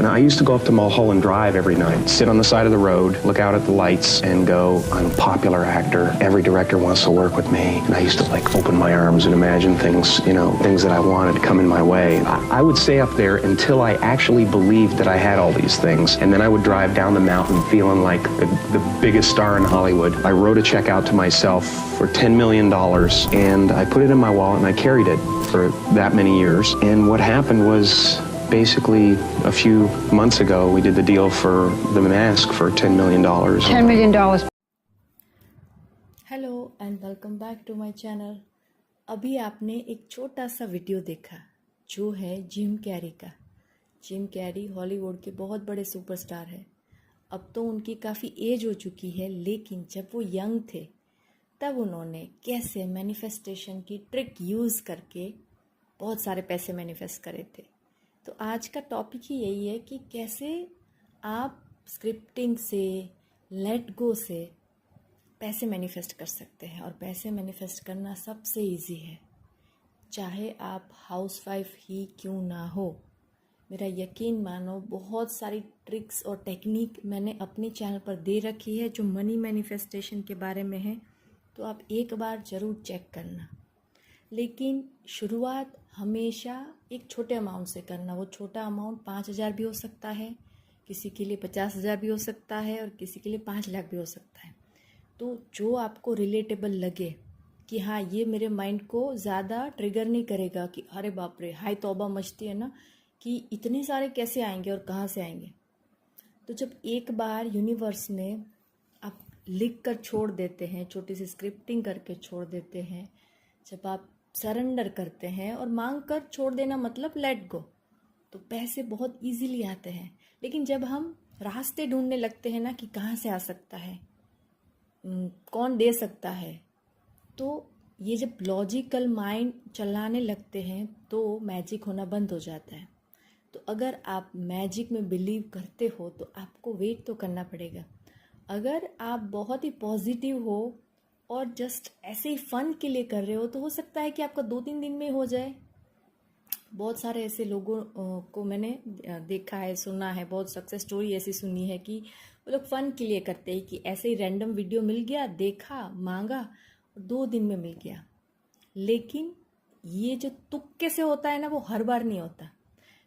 I used to go up to Mulholland Drive every night, sit on the side of the road, look out at the lights, and go, I'm a popular actor. Every director wants to work with me. And I used to like open my arms and imagine things, things that I wanted come in my way. I would stay up there until I actually believed that I had all these things. And then I would drive down the mountain feeling like the biggest star in Hollywood. I wrote a check out to myself for $10 million, and I put it in my wallet and I carried it for that many years. And what happened was, basically, a few months ago, we did the deal for The Mask for $10 million. $10 million. Hello and welcome back to my channel. अभी आपने एक छोटा सा video देखा जो है Jim Carrey का। Jim Carrey Hollywood के बहुत बड़े सुपरस्टार हैं। अब तो उनकी काफ़ी एज हो चुकी है, लेकिन जब वो यंग थे तब उन्होंने कैसे मैनिफेस्टेशन की ट्रिक यूज़ करके बहुत सारे पैसे मैनिफेस्ट करे थे। तो आज का टॉपिक ही यही है कि कैसे आप स्क्रिप्टिंग से, लेट गो से पैसे मैनिफेस्ट कर सकते हैं। और पैसे मैनिफेस्ट करना सबसे इजी है, चाहे आप हाउसवाइफ ही क्यों ना हो। मेरा यकीन मानो, बहुत सारी ट्रिक्स और टेक्निक मैंने अपने चैनल पर दे रखी है जो मनी मैनिफेस्टेशन के बारे में है, तो आप एक बार ज़रूर चेक करना। लेकिन शुरुआत हमेशा एक छोटे अमाउंट से करना। वो छोटा अमाउंट 5,000 भी हो सकता है, किसी के लिए 50,000 भी हो सकता है, और किसी के लिए 5 लाख भी हो सकता है। तो जो आपको रिलेटेबल लगे कि हाँ, ये मेरे माइंड को ज़्यादा ट्रिगर नहीं करेगा कि अरे बाप रे, हाय तौबा मचती है ना कि इतने सारे कैसे आएंगे और कहाँ से आएंगे। तो जब एक बार यूनिवर्स में आप लिख कर छोड़ देते हैं, छोटी सी स्क्रिप्टिंग करके छोड़ देते हैं, जब आप सरेंडर करते हैं, और मांग कर छोड़ देना मतलब लेट गो, तो पैसे बहुत इजीली आते हैं। लेकिन जब हम रास्ते ढूंढने लगते हैं ना कि कहाँ से आ सकता है, कौन दे सकता है, तो ये जब लॉजिकल माइंड चलाने लगते हैं तो मैजिक होना बंद हो जाता है। तो अगर आप मैजिक में बिलीव करते हो तो आपको वेट तो करना पड़ेगा। अगर आप बहुत ही पॉजिटिव हो और जस्ट ऐसे ही फन के लिए कर रहे हो तो हो सकता है कि आपका 2-3 दिन में हो जाए। बहुत सारे ऐसे लोगों को मैंने देखा है, सुना है, बहुत सक्सेस स्टोरी ऐसी सुनी है कि वो लोग फन के लिए करते हैं कि ऐसे ही रैंडम वीडियो मिल गया, देखा, मांगा और 2 दिन में मिल गया। लेकिन ये जो तुक्के से होता है ना, वो हर बार नहीं होता।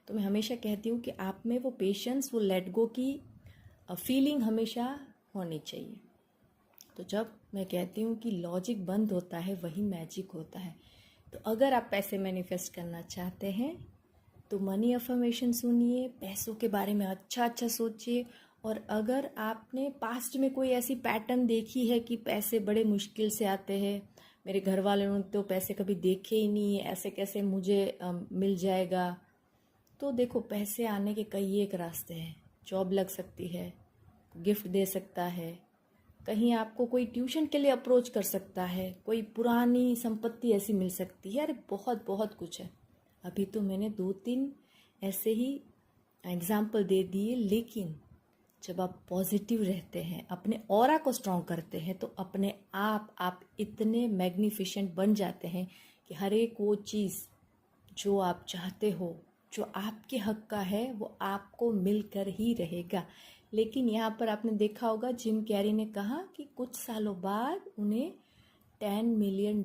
तो मैं हमेशा कहती हूँ कि आप में वो पेशेंस, वो लेट गो की फीलिंग हमेशा होनी चाहिए। तो जब मैं कहती हूँ कि लॉजिक बंद होता है, वही मैजिक होता है। तो अगर आप पैसे मैनिफेस्ट करना चाहते हैं तो मनी अफर्मेशन सुनिए, पैसों के बारे में अच्छा सोचिए। और अगर आपने पास्ट में कोई ऐसी पैटर्न देखी है कि पैसे बड़े मुश्किल से आते हैं, मेरे घर वालों ने तो पैसे कभी देखे ही नहीं है, ऐसे कैसे मुझे मिल जाएगा, तो देखो, पैसे आने के कई एक रास्ते हैं। जॉब लग सकती है, गिफ्ट दे सकता है, कहीं आपको कोई ट्यूशन के लिए अप्रोच कर सकता है, कोई पुरानी संपत्ति ऐसी मिल सकती है। अरे बहुत बहुत कुछ है। अभी तो मैंने 2-3 ऐसे ही एग्जाम्पल दे दिए। लेकिन जब आप पॉजिटिव रहते हैं, अपने ऑरा को स्ट्रॉन्ग करते हैं, तो अपने आप इतने मैग्निफिशेंट बन जाते हैं कि हर एक वो चीज़ जो आप चाहते हो, जो आपके हक का है, वो आपको मिलकर ही रहेगा। लेकिन यहाँ पर आपने देखा होगा, जिम कैरी ने कहा कि कुछ सालों बाद उन्हें $10 मिलियन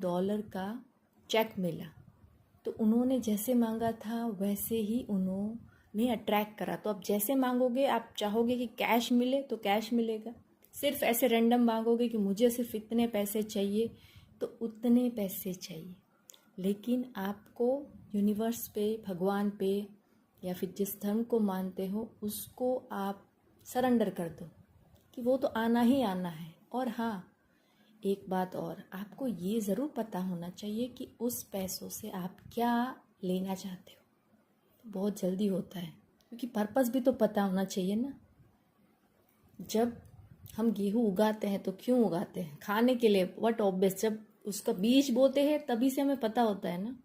का चेक मिला। तो उन्होंने जैसे मांगा था वैसे ही उन्होंने अट्रैक्ट करा। तो अब जैसे मांगोगे, आप चाहोगे कि कैश मिले तो कैश मिलेगा। सिर्फ ऐसे रैंडम मांगोगे कि मुझे सिर्फ इतने पैसे चाहिए तो उतने पैसे चाहिए। लेकिन आपको यूनिवर्स पे, भगवान पे, या फिर जिस धर्म को मानते हो उसको आप सरेंडर कर दो कि वो तो आना ही आना है। और हाँ, एक बात और, आपको ये ज़रूर पता होना चाहिए कि उस पैसों से आप क्या लेना चाहते हो। बहुत जल्दी होता है, क्योंकि पर्पस भी तो पता होना चाहिए ना। जब हम गेहूँ उगाते हैं तो क्यों उगाते हैं? खाने के लिए, व्हाट ऑब्वियस। जब उसका बीज बोते हैं तभी से हमें पता होता है ना।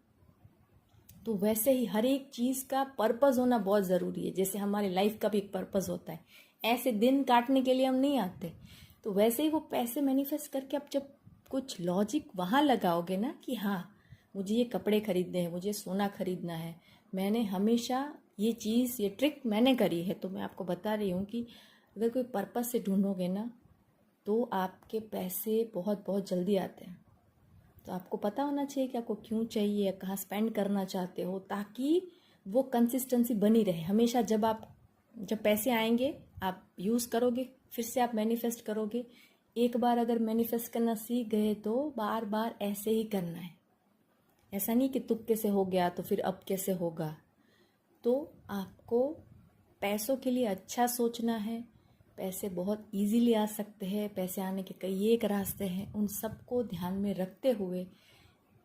तो वैसे ही हर एक चीज़ का पर्पस होना बहुत ज़रूरी है। जैसे हमारी लाइफ का भी एक पर्पस होता है, ऐसे दिन काटने के लिए हम नहीं आते। तो वैसे ही वो पैसे मैनिफेस्ट करके आप जब कुछ लॉजिक वहाँ लगाओगे ना कि हाँ, मुझे ये कपड़े खरीदने हैं, मुझे सोना खरीदना है। मैंने हमेशा ये चीज़, ये ट्रिक मैंने करी है, तो मैं आपको बता रही हूँ कि अगर कोई पर्पस से ढूंढोगे ना तो आपके पैसे बहुत बहुत जल्दी आते हैं। तो आपको पता होना चाहिए कि आपको क्यों चाहिए, कहाँ स्पेंड करना चाहते हो, ताकि वो कंसिस्टेंसी बनी रहे हमेशा। जब पैसे आएंगे आप यूज़ करोगे, फिर से आप मैनिफेस्ट करोगे। एक बार अगर मैनिफेस्ट करना सीख गए तो बार बार ऐसे ही करना है। ऐसा नहीं कि तुक्के से हो गया तो फिर अब कैसे होगा। तो आपको पैसों के लिए अच्छा सोचना है। पैसे बहुत इजीली आ सकते हैं, पैसे आने के कई एक रास्ते हैं। उन सबको ध्यान में रखते हुए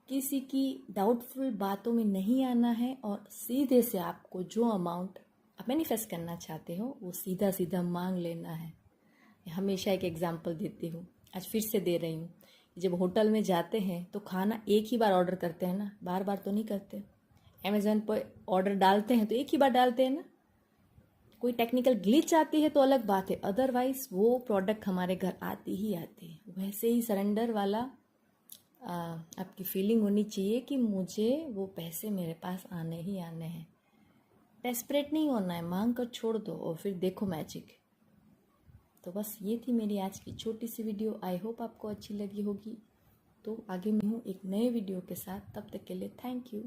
किसी की डाउटफुल बातों में नहीं आना है और सीधे से आपको जो अमाउंट आप मैनिफेस्ट करना चाहते हो वो सीधा सीधा मांग लेना है। हमेशा एक एग्जांपल देती हूँ, आज फिर से दे रही हूँ। जब होटल में जाते हैं तो खाना एक ही बार ऑर्डर करते हैं ना, बार बार तो नहीं करते। अमेज़न पर ऑर्डर डालते हैं तो एक ही बार डालते हैं ना। कोई टेक्निकल ग्लिच आती है तो अलग बात है, अदरवाइज वो प्रोडक्ट हमारे घर आती ही आती है। वैसे ही सरेंडर वाला आपकी फीलिंग होनी चाहिए कि मुझे वो पैसे मेरे पास आने ही आने हैं। डेस्परेट नहीं होना है, मांग कर छोड़ दो और फिर देखो मैजिक। तो बस ये थी मेरी आज की छोटी सी वीडियो। आई होप आपको अच्छी लगी होगी। तो आगे मैं हूँ एक नए वीडियो के साथ, तब तक के लिए थैंक यू।